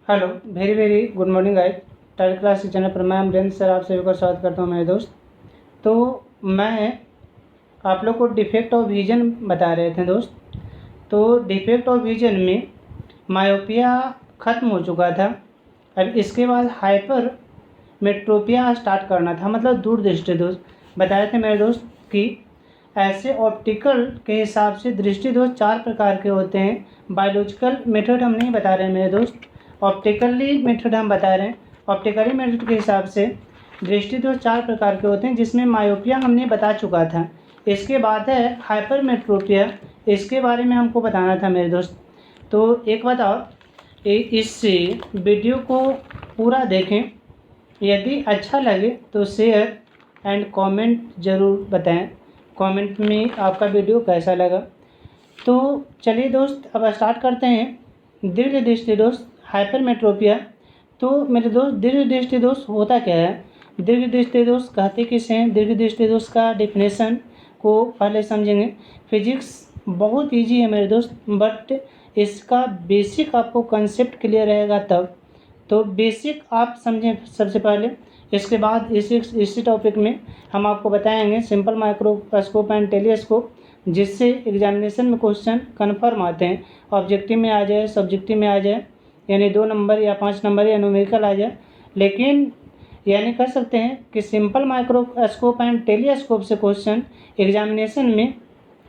Hello, very very good morning guys. Third class के channel पर मैं अमरेंद्र सर आप सभी का स्वागत करता हूं मेरे दोस्त। तो मैं आप लोग को डिफेक्ट ऑफ विजन बता रहे थे दोस्त। तो डिफेक्ट ऑफ विजन में मायोपिया ख़त्म हो चुका था। अब इसके बाद हाइपर मेट्रोपिया स्टार्ट करना था, मतलब दूरदृष्टि दोष बताए थे मेरे दोस्त कि ऐसे ऑप्टिकल के हिसाब से दृष्टि दोष 4 प्रकार के होते हैं। बायोलॉजिकल मेथड हम नहीं बता रहे हैं मेरे दोस्त, ऑप्टिकली मेथड हम बता रहे हैं। ऑप्टिकली मेथड के हिसाब से दृष्टि दोष 4 प्रकार के होते हैं, जिसमें मायोपिया हमने बता चुका था। इसके बाद है हाइपरमेट्रोपिया, इसके बारे में हमको बताना था मेरे दोस्त। तो एक बताओ, इस वीडियो को पूरा देखें, यदि अच्छा लगे तो शेयर एंड कमेंट ज़रूर बताएं, कमेंट में आपका वीडियो कैसा लगा। तो चलिए दोस्त, अब स्टार्ट करते हैं। दीर्घ दृष्टि दोष हाइपरमेट्रोपिया। तो मेरे दोस्त, दीर्घ दृष्टि दोष होता क्या है, दीर्घ दृष्टि दोष कहते किसे हैं, दीर्घ दृष्टि दोष का डेफिनेशन को पहले समझेंगे। फिजिक्स बहुत इजी है मेरे दोस्त, बट इसका बेसिक आपको कंसेप्ट क्लियर रहेगा तब। तो बेसिक आप समझें सबसे पहले, इसके बाद इसी टॉपिक में हम आपको बताएंगे सिंपल माइक्रोस्कोप एंड टेलीस्कोप, जिससे एग्जामिनेशन में क्वेश्चन कन्फर्म आते हैं। ऑब्जेक्टिव में आ जाए, सब्जेक्टिव में आ जाए, यानी 2 नंबर या 5 नंबर या न्यूमेरिकल आ जाए। लेकिन यानी कह सकते हैं कि सिंपल माइक्रोस्कोप एंड टेलीस्कोप से क्वेश्चन एग्जामिनेशन में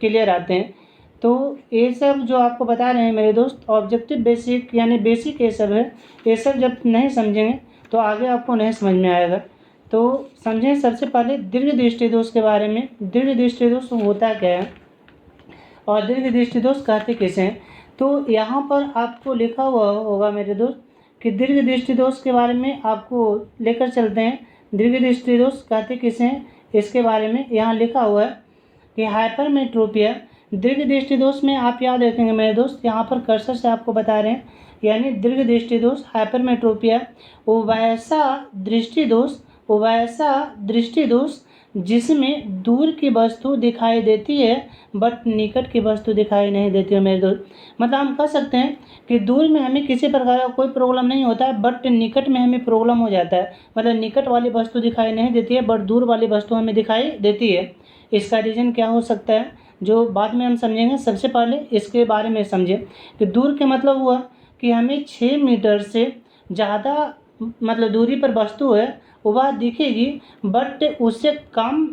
क्लियर आते हैं। तो ये सब जो आपको बता रहे हैं मेरे दोस्त, ऑब्जेक्टिव बेसिक यानी बेसिक ये सब है। ये सब जब नहीं समझेंगे तो आगे आपको नहीं समझ में आएगा। तो समझें सबसे पहले दीर्घ दृष्टि दोष के बारे में। दीर्घ दृष्टि दोष होता क्या है और दीर्घ दृष्टि दोष कहते किसे हैं। तो यहाँ पर आपको लिखा हुआ होगा मेरे दोस्त कि दीर्घ दृष्टि दोष के बारे में आपको लेकर चलते हैं। दीर्घ दृष्टि दोष कहते किसे हैं, इसके बारे में यहाँ लिखा हुआ है कि हाइपरमेट्रोपिया। दीर्घ दृष्टि दोष में आप याद रखेंगे मेरे दोस्त, यहाँ पर कर्सर से आपको बता रहे हैं, यानी दीर्घ दृष्टि दोष हाइपरमेट्रोपिया वो वैसा दृष्टि दोष जिसमें दूर की वस्तु दिखाई देती है बट निकट की वस्तु दिखाई नहीं देती है मेरे दोस्त। मतलब हम कह सकते हैं कि दूर में हमें किसी प्रकार का कोई प्रॉब्लम नहीं होता है, बट निकट में हमें प्रॉब्लम हो जाता है। मतलब निकट वाली वस्तु दिखाई नहीं देती है बट दूर वाली वस्तु हमें दिखाई देती है। इसका रीज़न क्या हो सकता है, जो बाद में हम समझेंगे। सबसे पहले इसके बारे में समझें कि दूर के मतलब हुआ कि हमें 6 मीटर से ज़्यादा मतलब दूरी पर वस्तु है वह दिखेगी, बट उससे कम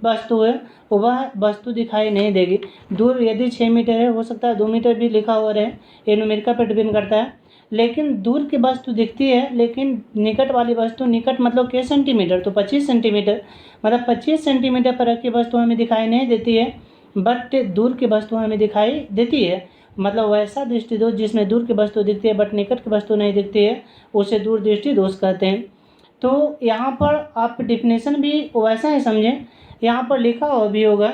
वस्तु है वह वस्तु दिखाई नहीं देगी। दूर यदि 6 मीटर है, हो सकता है 2 मीटर भी लिखा हुआ रहे, ये न्यूमेरिकल पर डिपेंड करता है। लेकिन दूर की वस्तु दिखती है, लेकिन निकट वाली वस्तु, निकट मतलब के सेंटीमीटर, तो 25 सेंटीमीटर, मतलब 25 सेंटीमीटर पर रखी वस्तु हमें दिखाई नहीं देती है, बट दूर की वस्तु हमें दिखाई देती है। मतलब वैसा दृष्टि दोष जिसमें दूर की वस्तु दिखती है बट निकट की वस्तु नहीं दिखती है, उसे दूर दृष्टि दोष कहते हैं। तो यहाँ पर आप डिफिनेशन भी वैसा ही समझें, यहाँ पर लिखा हुआ भी होगा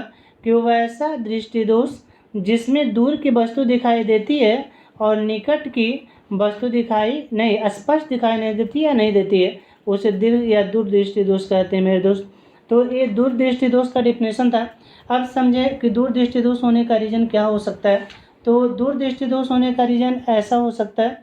कि वैसा दृष्टि दोष जिसमें दूर की वस्तु दिखाई देती है और निकट की वस्तु स्पष्ट दिखाई नहीं देती या नहीं देती है, उसे दीर्घ या दूरदृष्टि दोष कहते हैं मेरे दोस्त। तो ये दूरदृष्टि दोष का डिफिनेशन था। अब समझें कि दूरदृष्टि दोष होने का रीज़न क्या हो सकता है। तो दूरदृष्टि दोष होने का रीज़न ऐसा हो सकता है,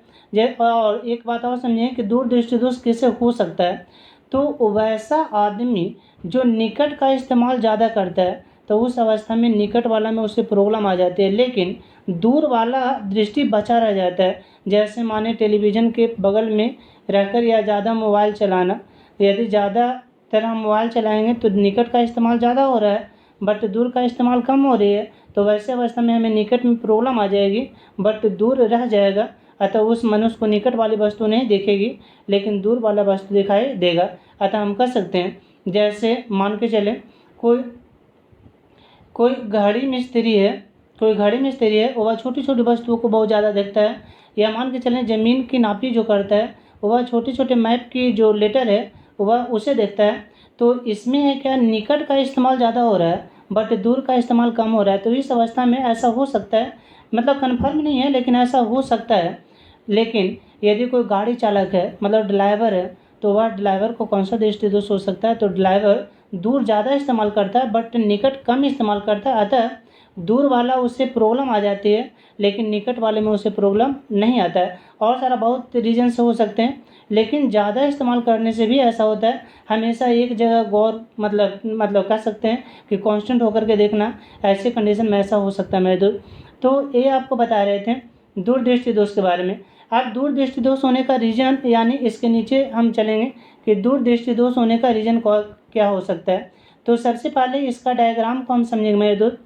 और एक बात और समझें कि दूरदृष्टि दोष किससे हो सकता है। तो वैसा आदमी जो निकट का इस्तेमाल ज़्यादा करता है, तो उस अवस्था में निकट वाला में उसे प्रॉब्लम आ जाती है, लेकिन दूर वाला दृष्टि बचा रह जाता है। जैसे माने टेलीविज़न के बगल में रहकर या ज़्यादा मोबाइल चलाना, यदि ज़्यादा तरह मोबाइल चलाएंगे तो निकट का इस्तेमाल ज़्यादा हो रहा है बट दूर का इस्तेमाल कम हो रही है, तो वैसे अवस्था में हमें निकट में प्रॉब्लम आ जाएगी बट दूर रह जाएगा। अतः उस मनुष्य को निकट वाली वस्तु नहीं दिखेगी लेकिन दूर वाला वस्तु दिखाई देगा। अतः हम कह सकते हैं, जैसे मान के चले कोई घड़ी मिस्त्री है, वह छोटी छोटी वस्तुओं को बहुत ज़्यादा देखता है। या मान के चलें ज़मीन की नापी जो करता है, वह छोटे छोटे मैप की जो लेटर है वह उसे देखता है। तो इसमें है क्या, निकट का इस्तेमाल ज़्यादा हो रहा है बट दूर का इस्तेमाल कम हो रहा है। तो इस अवस्था में ऐसा हो सकता है, मतलब कन्फर्म नहीं है लेकिन ऐसा हो सकता है। लेकिन यदि कोई गाड़ी चालक है, मतलब ड्राइवर है, तो वह ड्राइवर को कौन सा दृष्टि दोष हो सकता है, तो ड्राइवर दूर ज़्यादा इस्तेमाल करता है बट निकट कम इस्तेमाल करता है। अतः दूर वाला उससे प्रॉब्लम आ जाती है, लेकिन निकट वाले में उससे प्रॉब्लम नहीं आता है। और सारा बहुत रीजन से हो सकते हैं, लेकिन ज़्यादा इस्तेमाल करने से भी ऐसा होता है। हमेशा एक जगह गौर मतलब कह सकते हैं कि कांस्टेंट होकर के देखना, ऐसे कंडीशन में ऐसा हो सकता है मेरे दोस्त। तो ये आपको बता रहे थे दूरदृष्टि दोष के बारे में। अब दूरदृष्टि दोष होने का रीजन, यानी इसके नीचे हम चलेंगे कि दूरदृष्टि दोष होने का रीजन क्या हो सकता है। तो सबसे पहले इसका डायग्राम को हम समझेंगे मेरे दोस्त।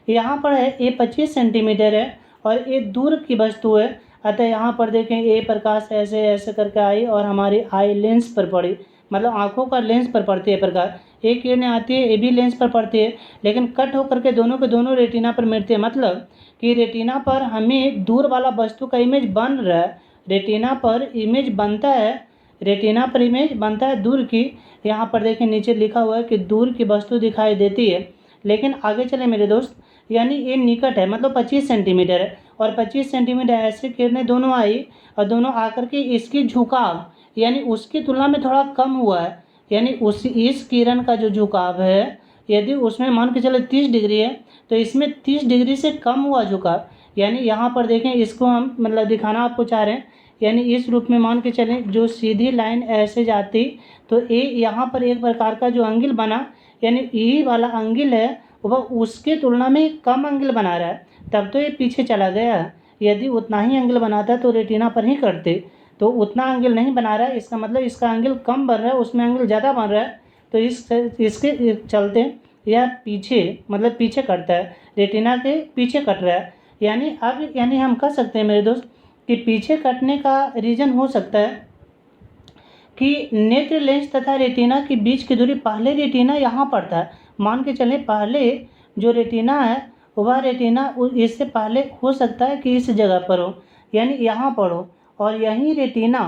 यहाँ पर है ये 25 सेंटीमीटर है और ये दूर की वस्तु है। अतः यहाँ पर देखें ये प्रकाश ऐसे ऐसे करके आई और हमारी आई लेंस पर पड़ी, मतलब आंखों का लेंस पर पड़ती है प्रकाश। एक किरणें आती है, ये भी लेंस पर पड़ती है, लेकिन कट होकर के दोनों के दोनों रेटिना पर मिलती है। मतलब कि रेटिना पर हमें दूर वाला वस्तु का इमेज बन रहा है, रेटिना पर इमेज बनता है, रेटिना पर इमेज बनता है दूर की। यहाँ पर देखें नीचे लिखा हुआ है कि दूर की वस्तु दिखाई देती है। लेकिन आगे चले मेरे दोस्त, यानी ये निकट है, मतलब 25 सेंटीमीटर है और 25 सेंटीमीटर ऐसे किरणें दोनों आई और दोनों आकर के इसकी झुकाव यानी उसकी तुलना में थोड़ा कम हुआ है। यानी इस किरण का जो झुकाव है, यदि उसमें मान के चले 30 डिग्री है तो इसमें 30 डिग्री से कम हुआ झुकाव। यानी यहाँ पर देखें, इसको हम मतलब दिखाना आपको चाह रहे हैं, यानी इस रूप में मान के चलें जो सीधी लाइन ऐसे जाती तो ये यहाँ पर एक प्रकार का जो एंगल बना, यानी ये वाला एंगल है वह उसके तुलना में कम एंगल बना रहा है, तब तो ये पीछे चला गया। यदि उतना ही एंगल बनाता तो रेटिना पर ही करते, तो उतना एंगल नहीं बना रहा है, इसका मतलब इसका एंगल कम बन रहा है, उसमें एंगल ज़्यादा बन रहा है। तो इसके चलते यह पीछे मतलब पीछे कटता है, रेटिना के पीछे कट रहा है। यानी हम कह सकते हैं मेरे दोस्त कि पीछे कटने का रीज़न हो सकता है कि नेत्र लेंस तथा रेटिना के बीच की दूरी, पहले रेटिना यहाँ पर था, मान के चलें पहले जो रेटिना है वह रेटिना इससे पहले हो सकता है कि इस जगह पर हो, यानी यहाँ पर हो, और यही रेटिना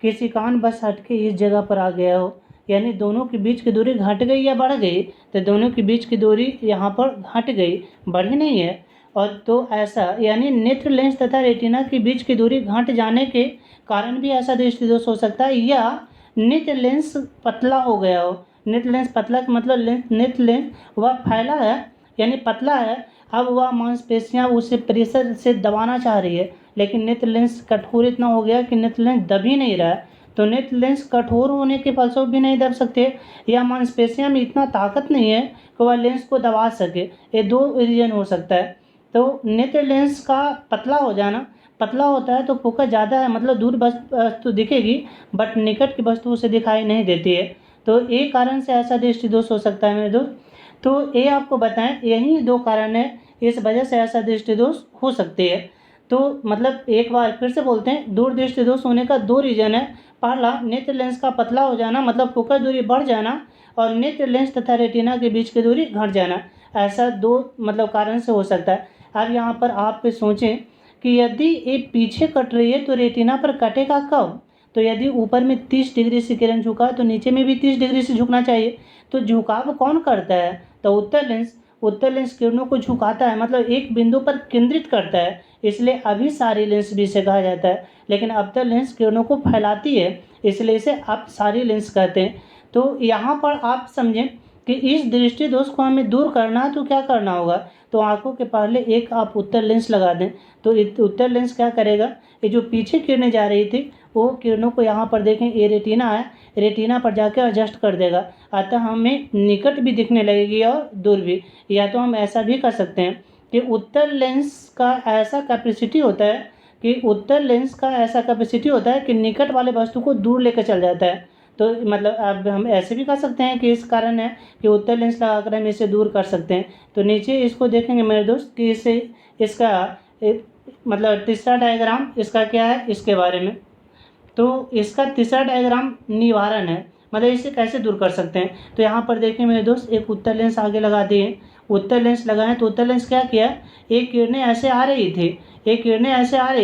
किसी कारणवश हट के इस जगह पर आ गया हो, यानी दोनों के बीच की दूरी घट गई या बढ़ गई। तो दोनों के बीच की दूरी यहाँ पर घट गई, बढ़ी नहीं है। और तो ऐसा यानी नेत्र लेंस तथा रेटिना के बीच की दूरी घट जाने के कारण भी ऐसा दृष्टिदोष हो सकता है, या नेत्र लेंस पतला हो गया हो। नेत्र लेंस पतला का मतलब नेत्र लेंस वह फैला है यानी पतला है, अब वह मांसपेशियाँ उसे प्रेशर से दबाना चाह रही है, लेकिन नेत्र लेंस कठोर इतना हो गया कि नेत्र लेंस दब ही नहीं रहा है। तो नेत्र लेंस कठोर होने के फलस्वरूप भी नहीं दब सकते, या मांसपेशियाँ में इतना ताकत नहीं है कि वह लेंस को दबा सके। ये दो रीजन हो सकता है। तो नेत्र लेंस का पतला हो जाना, पतला होता है तो फोकस ज़्यादा है, मतलब दूर वस्तु दिखेगी बट निकट की वस्तु उसे दिखाई नहीं देती है। तो एक कारण से ऐसा दृष्टिदोष हो सकता है मेरे दोस्त। तो ये आपको बताएं, यही दो कारण है, इस वजह से ऐसा दृष्टिदोष हो सकती है। तो मतलब एक बार फिर से बोलते हैं, दूर दृष्टिदोष होने का दो रीजन है। पहला, नेत्र लेंस का पतला हो जाना मतलब फोकस दूरी बढ़ जाना, और नेत्र लेंस तथा रेटिना के बीच की दूरी घट जाना, ऐसा दो मतलब कारण से हो सकता है। अब यहाँ पर आप सोचें कि यदि ये पीछे कट रही है तो रेटिना पर कटेगा कब? तो यदि ऊपर में 30 डिग्री से किरण झुका तो नीचे में भी 30 डिग्री से झुकना चाहिए। तो झुकाव कौन करता है? तो उत्तर लेंस किरणों को झुकाता है, मतलब एक बिंदु पर केंद्रित करता है, इसलिए अभिसारी लेंस भी इसे कहा जाता है। लेकिन अवतल लेंस किरणों को फैलाती है, इसलिए इसे अपसारी लेंस कहते हैं। तो यहाँ पर आप समझें कि इस दृष्टि दोष को हमें दूर करना है तो क्या करना होगा? तो आंखों के पहले एक आप उत्तर लेंस लगा दें, तो उत्तर लेंस क्या करेगा, ये जो पीछे किरणें जा रही थी वो किरणों को यहाँ पर देखें, ये रेटिना है, रेटिना पर जाकर एडजस्ट कर देगा, अतः हमें निकट भी दिखने लगेगी और दूर भी। या तो हम ऐसा भी कर सकते हैं कि उत्तर लेंस का ऐसा कैपेसिटी होता है कि निकट वाले वस्तु को दूर लेकर चल जाता है। तो मतलब अब हम ऐसे भी कर सकते हैं कि इस कारण है कि उत्तर लेंस लगाकर हम इसे दूर कर सकते हैं। तो नीचे इसको देखेंगे मेरे दोस्त कि इसका मतलब तीसरा डायग्राम इसका क्या है इसके बारे में। तो इसका तीसरा डायग्राम निवारण है, मतलब इसे कैसे दूर कर सकते हैं। तो यहाँ पर देखें मेरे दोस्त, एक उत्तर लेंस आगे लगा दिए, उत्तर लेंस लगाएं तो उत्तर लेंस क्या किया, एक किरणें ऐसे आ रही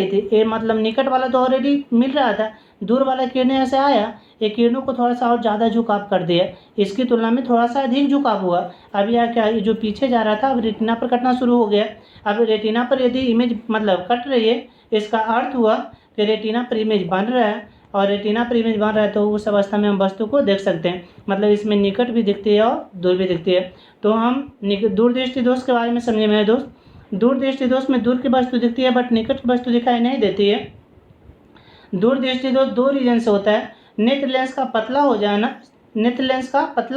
थी, ये मतलब निकट वाला तो ऑलरेडी मिल रहा था, दूर वाला किरणें ऐसे आया, ये किरणों को थोड़ा सा और ज़्यादा झुकाव कर दिया, इसकी तुलना में थोड़ा सा अधिक झुकाव हुआ। अब यह क्या, ये जो पीछे जा रहा था अब रेटिना पर कटना शुरू हो गया। अब रेटिना पर यदि इमेज मतलब कट रही है, इसका अर्थ हुआ कि रेटिना पर इमेज बन रहा है, और रेटिना पर इमेज बन रहा है तो उस अवस्था में हम वस्तु को देख सकते हैं, मतलब इसमें निकट भी दिखती है और दूर भी दिखती है। तो हम दूरदृष्टि दोष के बारे में समझे मेरे दोस्त। दूर दृष्टि दोष में दूर की वस्तु दिखती है बट निकट की वस्तु दिखाई नहीं देती है। दूर दृष्टि दोष दो रीजन से होता है, नेत्र लेंस का पतला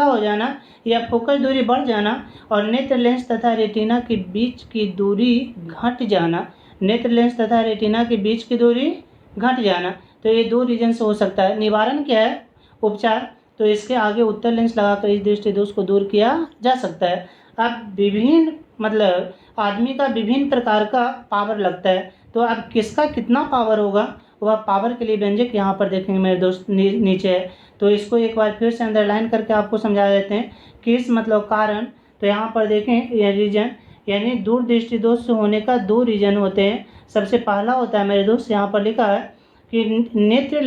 हो जाना या फोकस दूरी बढ़ जाना और नेत्र लेंस तथा रेटिना के बीच की दूरी घट जाना। नेत्र लेंस तथा रेटिना के बीच की दूरी घट जाना, तो ये दो रीजन से हो सकता है। निवारण क्या है? उपचार, तो इसके आगे उत्तर लेंस लगाकर इस दृष्टि दोष को दूर किया जा सकता है। अब विभिन्न मतलब आदमी का विभिन्न प्रकार का पावर लगता है, तो अब किसका कितना पावर होगा वह पावर के लिए व्यंजक यहाँ पर देखेंगे मेरे दोस्त नीचे है। तो इसको एक बार फिर से अंडरलाइन करके आपको समझा देते हैं। किस मतलब कारण, तो यहाँ पर देखें यह रीजन, यानी दूर दृष्टि दोष होने का दो रीजन होते हैं। सबसे पहला होता है मेरे दोस्त यहाँ पर लिखा है कि नेत्र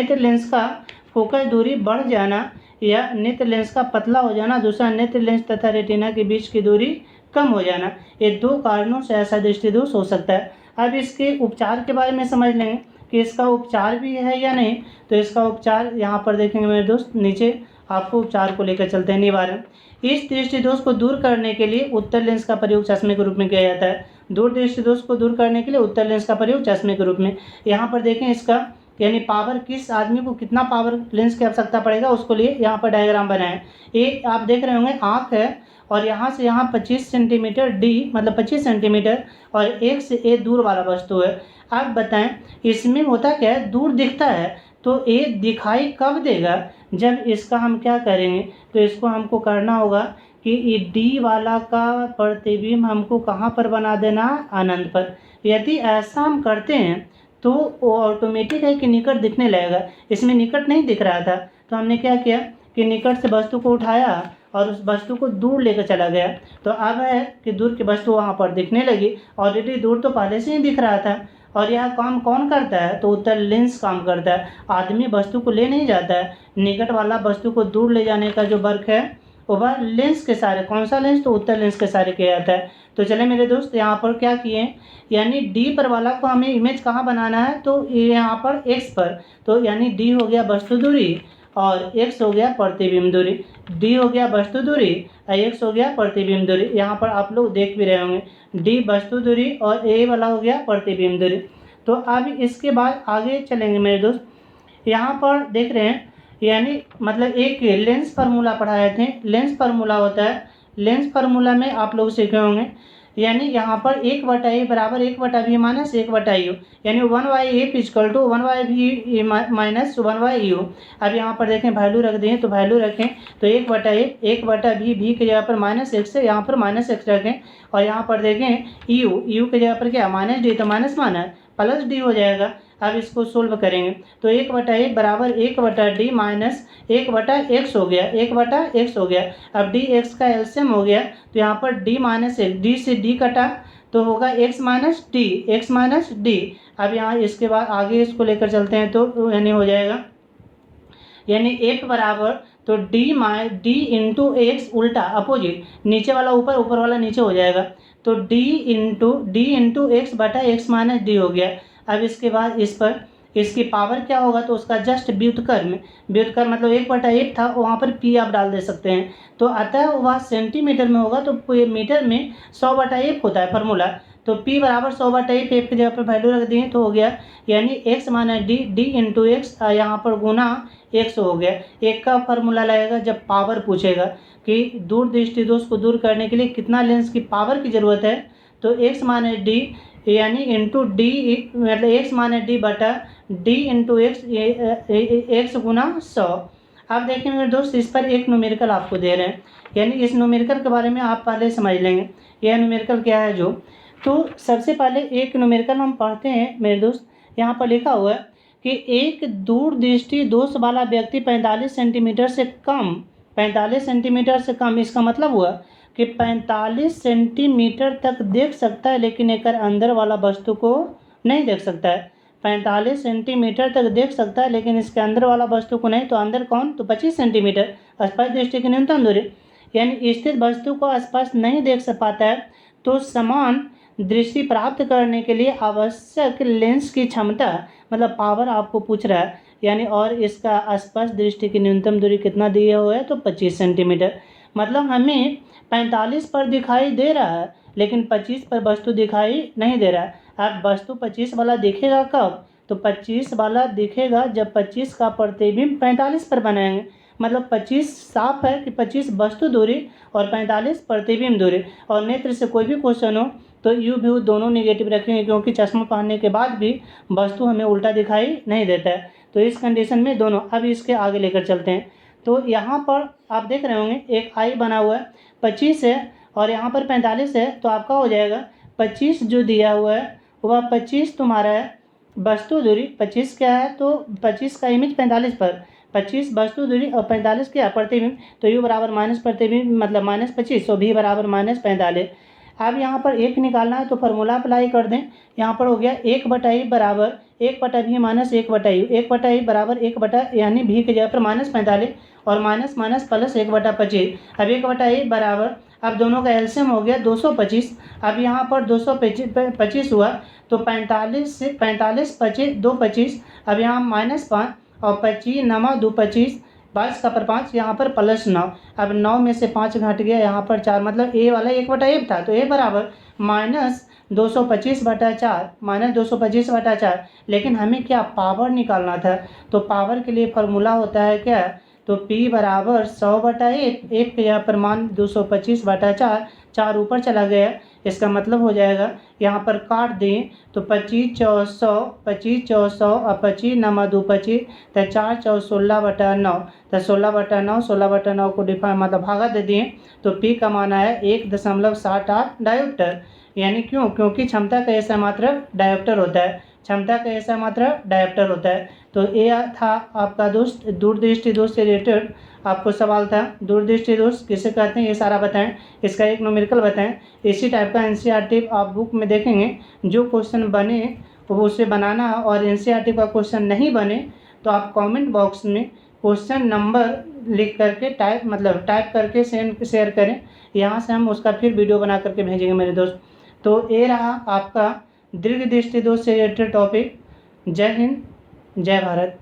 लेंस का फोकस दूरी बढ़ जाना या नेत्र लेंस का पतला हो जाना। दूसरा, नेत्र लेंस तथा रेटिना के बीच की दूरी कम हो जाना। ये दो कारणों से ऐसा दृष्टि दोष हो सकता है। अब इसके उपचार के बारे में समझ लेंगे कि इसका उपचार भी है या नहीं। तो इसका उपचार यहाँ पर देखेंगे मेरे दोस्त, नीचे आपको उपचार को लेकर चलते हैं। निवारण, इस दृष्टि दोष को दूर करने के लिए उत्तर लेंस का प्रयोग चश्मे के रूप में किया जाता है। दूर दृष्टि दोष को दूर करने के लिए उत्तर लेंस का प्रयोग चश्मे के रूप में। यहाँ पर देखें इसका यानी पावर, किस आदमी को कितना पावर लेंस की आवश्यकता पड़ेगा उसको लिए यहाँ पर डायग्राम बनाएं। ये आप देख रहे होंगे आँख है और यहाँ से यहाँ 25 सेंटीमीटर डी मतलब 25 सेंटीमीटर और एक से ए दूर वाला वस्तु है। आप बताएं इसमें होता क्या है? दूर दिखता है, तो ए दिखाई कब देगा? जब इसका हम क्या करेंगे, तो इसको हमको करना होगा कि ये डी वाला का प्रतिबिंब हमको कहाँ पर बना देना है? अनंत पर। यदि ऐसा हम करते हैं तो वो ऑटोमेटिक है कि निकट दिखने लगेगा। इसमें निकट नहीं दिख रहा था, तो हमने क्या किया कि निकट से वस्तु को उठाया और उस वस्तु को दूर लेकर चला गया। तो अब है कि दूर की वस्तु वहाँ पर दिखने लगी। ऑलरेडी दूर तो पहले से ही दिख रहा था। और यह काम कौन करता है? तो उत्तर लेंस काम करता है। आदमी वस्तु को ले नहीं जाता है, निकट वाला वस्तु को दूर ले जाने का जो वर्क है वह लेंस के सारे, कौन सा लेंस? तो उत्तर लेंस के सारे किया जाता है। तो चले मेरे दोस्त यहाँ पर क्या किए, यानी डी पर वाला को हमें इमेज कहाँ बनाना है? तो यहाँ पर एक्स पर। तो यानी डी हो गया वस्तु दूरी और एक्स हो गया प्रतिबिंब दूरी। डी हो गया वस्तु दूरी और एक्स हो गया प्रतिबिंब दूरी। यहाँ पर आप लोग देख भी रहे होंगे, डी वस्तु दूरी और ए वाला हो गया प्रतिबिंब दूरी। तो अब इसके बाद आगे चलेंगे मेरे दोस्त। यहाँ पर देख रहे हैं यानी मतलब एक लेंस फार्मूला पढ़ाए थे। लेंस फार्मूला होता है, लेंस फार्मूला में आप लोग सीखे होंगे, यानी यहाँ पर 1/a बराबर 1/v माइनस 1/u, यानी 1/f equal to 1/v minus 1/u। अब यहाँ पर देखें वैल्यू रख दें, तो वैल्यू रखें तो 1/f 1/v, v की जगह पर -x है, यहाँ पर -x रखें। और यहाँ पर देखें u की जगह पर क्या -d, तो माइनस प्लस डी हो जाएगा। अब इसको सोल्व करेंगे तो 1/a बराबर 1/d माइनस 1/x हो गया, 1/x हो गया। अब dx का एलसीएम हो गया, तो यहाँ पर d माइनस एक, d से d कटा तो होगा x माइनस डी। अब यहाँ इसके बाद आगे इसको लेकर चलते हैं तो यानी हो जाएगा, यानी f बराबर तो d इंटू एक्स उल्टा अपोजिट, नीचे वाला ऊपर, ऊपर वाला नीचे हो जाएगा। तो d इंटू एक्स बटा एक्स माइनस डी हो गया। अब इसके बाद इस पर इसकी पावर क्या होगा? तो उसका जस्ट व्युत्क्रम मतलब 1/f था, वहाँ पर p आप डाल दे सकते हैं। तो अतः वह सेंटीमीटर में होगा, तो मीटर में 100/f होता है फार्मूला। तो p बराबर 100/f, f की जगह पर वैल्यू रख दिए तो हो गया, यानी x minus D into x यहाँ पर गुना x हो गया। एक का फार्मूला लगेगा जब पावर पूछेगा कि दूर दृष्टि दोष को दूर करने के लिए कितना लेंस की पावर की ज़रूरत है, तो x माइनस डी यानी इंटू डी मतलब x माइनस डी बटा डी इंटू एक्स गुना 100। आप देखें मेरे दोस्त इस पर एक न्यूमेरिकल आपको दे रहे हैं, यानी इस न्यूमेरिकल के बारे में आप पहले समझ लेंगे यह न्यूमेरिकल क्या है जो। तो सबसे पहले एक न्यूमेरिकल हम पढ़ते हैं मेरे दोस्त। यहाँ पर लिखा हुआ है कि एक दूर दृष्टि दोष वाला व्यक्ति 45 सेंटीमीटर से कम, 45 सेंटीमीटर से कम, इसका मतलब हुआ कि 45 सेंटीमीटर तक देख सकता है, लेकिन एक अंदर वाला वस्तु को नहीं देख सकता है। 45 सेंटीमीटर तक देख सकता है लेकिन इसके अंदर वाला वस्तु को नहीं। तो अंदर कौन? तो 25 सेंटीमीटर, स्पष्ट दृष्टि की न्यूनतम दूरी, यानी स्थित वस्तु को स्पष्ट नहीं देख पाता है। तो समान दृष्टि प्राप्त करने के लिए आवश्यक लेंस की क्षमता मतलब पावर आपको पूछ रहा है, यानी और इसका स्पष्ट दृष्टि की न्यूनतम दूरी कितना दिया हुआ है? तो 25 सेंटीमीटर। मतलब हमें 45 पर दिखाई दे रहा है लेकिन 25 पर वस्तु दिखाई नहीं दे रहा है। अब वस्तु 25 वाला दिखेगा कब? तो 25 वाला दिखेगा जब 25 का प्रतिबिंब 45 पर बनाएंगे। मतलब 25 साफ है कि 25 वस्तु दूरी और 45 प्रतिबिंब दूरी। और नेत्र से कोई भी क्वेश्चन हो तो यू व्यू दोनों नेगेटिव रखेंगे, क्योंकि चश्मा पहनने के बाद भी वस्तु हमें उल्टा दिखाई नहीं देता है। तो इस कंडीशन में दोनों। अब इसके आगे लेकर चलते हैं। तो यहाँ पर आप देख रहे होंगे एक आई बना हुआ है, 25 है और यहाँ पर 45 है। तो आपका हो जाएगा 25 जो दिया हुआ है वह 25 तुम्हारा है वस्तु दूरी। 25 क्या है? तो 25 का इमेज 45 पर, 25 वस्तु दूरी और 45 क्या प्रतिबिंब। तो यू बराबर माइनस प्रतिबिंब मतलब -25, तो भी बराबर -45। अब यहाँ पर एक निकालना है तो फार्मूला अप्लाई कर दें। यहाँ पर हो गया 1/e बराबर 1/v माइनस 1/u, 1/e बराबर 1 यानी भी की जगह पर -45 और माइनस माइनस प्लस 1/25। अब 1/e बराबर, अब दोनों का एलसीएम हो गया 225। अब यहाँ पर 225 हुआ तो 45 से 45 25 2 25। अब यहाँ -5 और 25 9 2 25, 22 का पर 5 यहाँ पर +9। अब 9 में से 5 घट गया यहाँ पर 4, मतलब ए वाला 1/1 था। तो ए बराबर -225/4, -225/4। लेकिन हमें क्या पावर निकालना था। तो पावर के लिए फार्मूला होता है क्या? तो P बराबर 100/1, 1 के यहाँ पर मान 225/4, 4 ऊपर चला गया। इसका मतलब हो जाएगा यहाँ पर काट दें तो 25 चौ 100, 25 चौ 100 और 25 9 2 25, तो 4 चौ 16/9, तो 16/9, 16/9 को डिफाइन मतलब भागा दे दिए तो P का मान आया 1.78 डायोप्टर। यानी क्योंकि क्षमता का ऐसा मात्रक डायोप्टर होता है, क्षमता का ऐसा मात्रक डायोप्टर होता है। तो ये था आपका दोस्त दूरदृष्टि दोष से रिलेटेड आपको सवाल था। दूरदृष्टि दोष किसे कहते हैं ये सारा बताएं, इसका एक न्यूमेरिकल बताएं। इसी टाइप का एनसीईआरटी आप बुक में देखेंगे। जो क्वेश्चन बने वो उसे बनाना है, और एनसीईआरटी का क्वेश्चन नहीं बने तो आप कमेंट बॉक्स में क्वेश्चन नंबर लिख करके टाइप करके शेयर करें। यहाँ से हम उसका फिर वीडियो बना करके भेजेंगे मेरे दोस्त। तो ये रहा आपका दीर्घ दृष्टि दोष से रिलेटेड टॉपिक। जय हिंद, जय भारत।